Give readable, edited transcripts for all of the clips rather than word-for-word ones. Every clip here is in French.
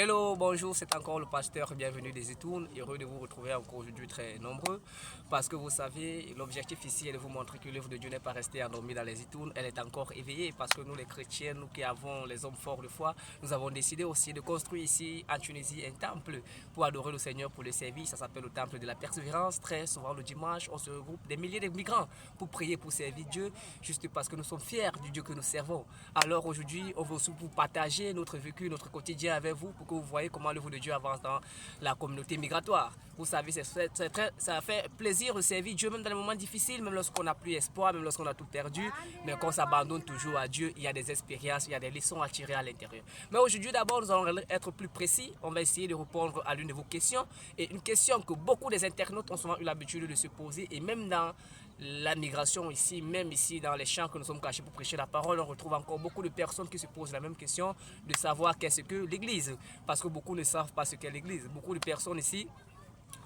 Hello, bonjour, c'est encore le pasteur, bienvenue des Etournes, heureux de vous retrouver encore aujourd'hui très nombreux, parce que vous savez, l'objectif ici est de vous montrer que l'œuvre de Dieu n'est pas restée endormie dans les Etournes, elle est encore éveillée, parce que nous les chrétiens, nous qui avons les hommes forts de foi, nous avons décidé aussi de construire ici en Tunisie un temple pour adorer le Seigneur, pour le servir, ça s'appelle le temple de la persévérance. Très souvent le dimanche, on se regroupe des milliers de migrants pour prier, pour servir Dieu, juste parce que nous sommes fiers du Dieu que nous servons. Alors aujourd'hui, on veut aussi vous partager notre vécu, notre quotidien avec vous, pour que vous voyez comment l'œuvre de Dieu avance dans la communauté migratoire. Vous savez, ça fait plaisir de servir Dieu, même dans les moments difficiles, même lorsqu'on n'a plus espoir, même lorsqu'on a tout perdu, mais qu'on s'abandonne toujours à Dieu. Il y a des expériences, il y a des leçons à tirer à l'intérieur. Mais aujourd'hui, d'abord, nous allons être plus précis. On va essayer de répondre à l'une de vos questions. Et une question que beaucoup des internautes ont souvent eu l'habitude de se poser, et même dans la migration ici, même ici dans les champs que nous sommes cachés pour prêcher la parole, on retrouve encore beaucoup de personnes qui se posent la même question de savoir qu'est-ce que l'Église. Parce que beaucoup ne savent pas ce qu'est l'Église. Beaucoup de personnes ici,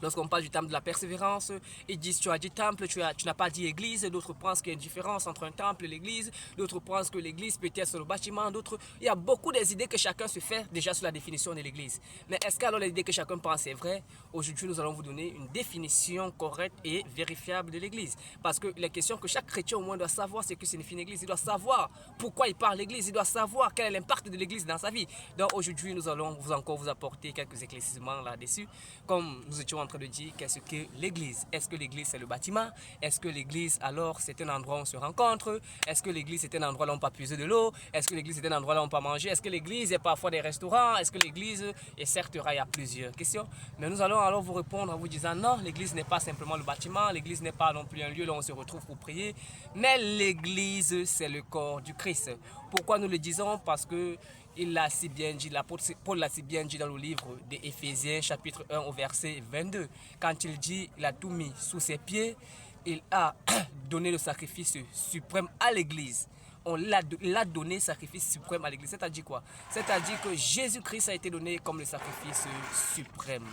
lorsqu'on parle du temple de la persévérance, ils disent tu as dit temple, tu n'as pas dit église. D'autres pensent qu'il y a une différence entre un temple et l'église. D'autres pensent que l'église peut être sur le bâtiment. D'autres, il y a beaucoup des idées que chacun se fait déjà sur la définition de l'église. Mais est-ce qu'alors les idées que chacun pense est vraie? Aujourd'hui, nous allons vous donner une définition correcte et vérifiable de l'église. Parce que les questions que chaque chrétien au moins doit savoir, c'est que signifie une église. Il doit savoir pourquoi il parle l'église. Il doit savoir quel est l'impact de l'église dans sa vie. Donc aujourd'hui, nous allons vous apporter quelques éclaircissements là-dessus. Comme nous étions en train de dire qu'est-ce que l'église. Est-ce que l'église c'est le bâtiment? Est-ce que l'église alors c'est un endroit où on se rencontre? Est-ce que l'église c'est un endroit où on peut puiser de l'eau? Est-ce que l'église c'est un endroit où on peut manger? Est-ce que l'église est parfois des restaurants? Est-ce que l'église est certes il y a plusieurs questions, mais nous allons alors vous répondre en vous disant non, l'église n'est pas simplement le bâtiment, l'église n'est pas non plus un lieu où on se retrouve pour prier, mais l'église c'est le corps du Christ. Pourquoi nous le disons? Parce que il l'a si bien dit, Paul l'a si bien dit dans le livre d'Éphésiens chapitre 1 au verset 22. Quand il dit, il a tout mis sous ses pieds, il a donné le sacrifice suprême à l'église. Il a donné sacrifice suprême à l'église. C'est-à-dire quoi? C'est-à-dire que Jésus-Christ a été donné comme le sacrifice suprême.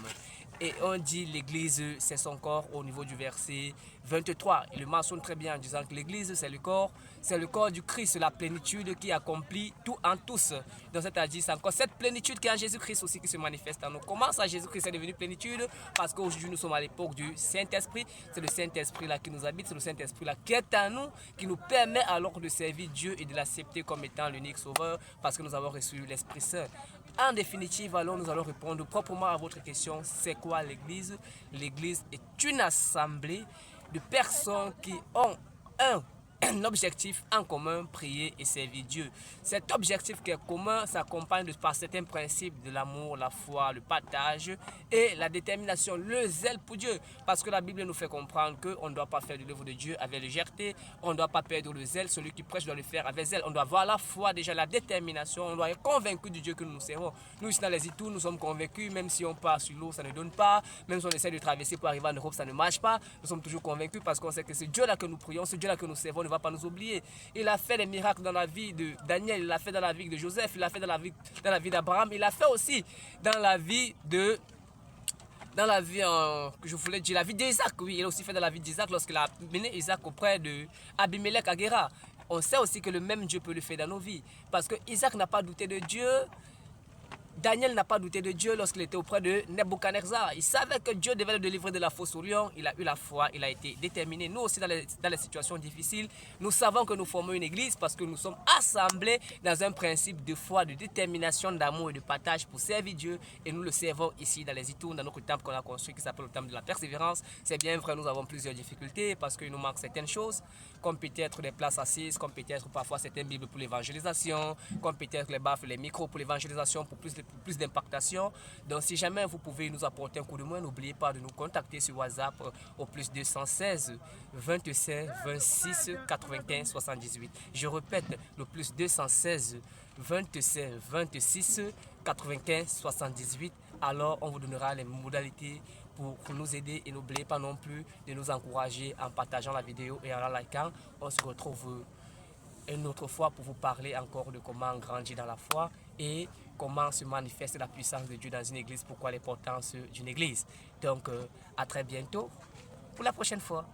Et on dit l'église, c'est son corps au niveau du verset 23. Il le mentionne très bien en disant que l'église, c'est le corps du Christ, la plénitude qui accomplit tout en tous. Donc c'est-à-dire, c'est encore cette plénitude qui est en Jésus-Christ aussi qui se manifeste en nous. Comment ça, Jésus-Christ est devenu plénitude? Parce qu'aujourd'hui, nous sommes à l'époque du Saint-Esprit. C'est le Saint-Esprit là qui nous habite, c'est le Saint-Esprit là qui est en nous, qui nous permet alors de servir Dieu et de l'accepter comme étant l'unique sauveur, parce que nous avons reçu l'Esprit Saint. En définitive, alors nous allons répondre proprement à votre question. C'est quoi l'Église? L'Église est une assemblée de personnes qui ont un objectif en commun, prier et servir Dieu. Cet objectif qui est commun s'accompagne par certains principes de l'amour, la foi, le partage et la détermination, le zèle pour Dieu. Parce que la Bible nous fait comprendre qu'on ne doit pas faire de l'œuvre de Dieu avec légèreté, on ne doit pas perdre le zèle, celui qui prêche doit le faire avec zèle. On doit avoir la foi, déjà la détermination, on doit être convaincu du Dieu que nous servons. Nous ici dans les Etournes, nous sommes convaincus, même si on part sur l'eau, ça ne donne pas, même si on essaie de traverser pour arriver en Europe, ça ne marche pas. Nous sommes toujours convaincus parce qu'on sait que c'est Dieu là que nous prions, c'est Dieu là que nous servons, ne va pas nous oublier. Il a fait des miracles dans la vie de Daniel, il l'a fait dans la vie de Joseph, il l'a fait dans la vie d'Abraham, il l'a fait aussi dans la vie je voulais dire la vie d'Isaac. Oui, il a aussi fait dans la vie d'Isaac lorsqu'il a mené Isaac auprès de Abimelech à Guéra. On sait aussi que le même Dieu peut le faire dans nos vies, parce que Isaac n'a pas douté de Dieu. Daniel n'a pas douté de Dieu lorsqu'il était auprès de Nebuchadnezzar. Il savait que Dieu devait le délivrer de la fosse au lion. Il a eu la foi, il a été déterminé. Nous aussi, dans les situations difficiles, nous savons que nous formons une église parce que nous sommes assemblés dans un principe de foi, de détermination, d'amour et de partage pour servir Dieu. Et nous le servons ici dans les Etournes, dans notre temple qu'on a construit qui s'appelle le temple de la persévérance. C'est bien vrai, nous avons plusieurs difficultés parce qu'il nous manque certaines choses, comme peut-être des places assises, comme peut-être parfois certaines Bibles pour l'évangélisation, comme peut-être les baffes, les micros pour l'évangélisation, pour plus d'impactation. Donc si jamais vous pouvez nous apporter un coup de main, n'oubliez pas de nous contacter sur WhatsApp au plus 216 25 26 95 78. Je répète, le plus 216 25 26 95 78. Alors on vous donnera les modalités pour nous aider et n'oubliez pas non plus de nous encourager en partageant la vidéo et en la likant. On se retrouve une autre fois pour vous parler encore de comment grandir dans la foi et comment se manifeste la puissance de Dieu dans une église, pourquoi l'importance d'une église. Donc à très bientôt pour la prochaine fois.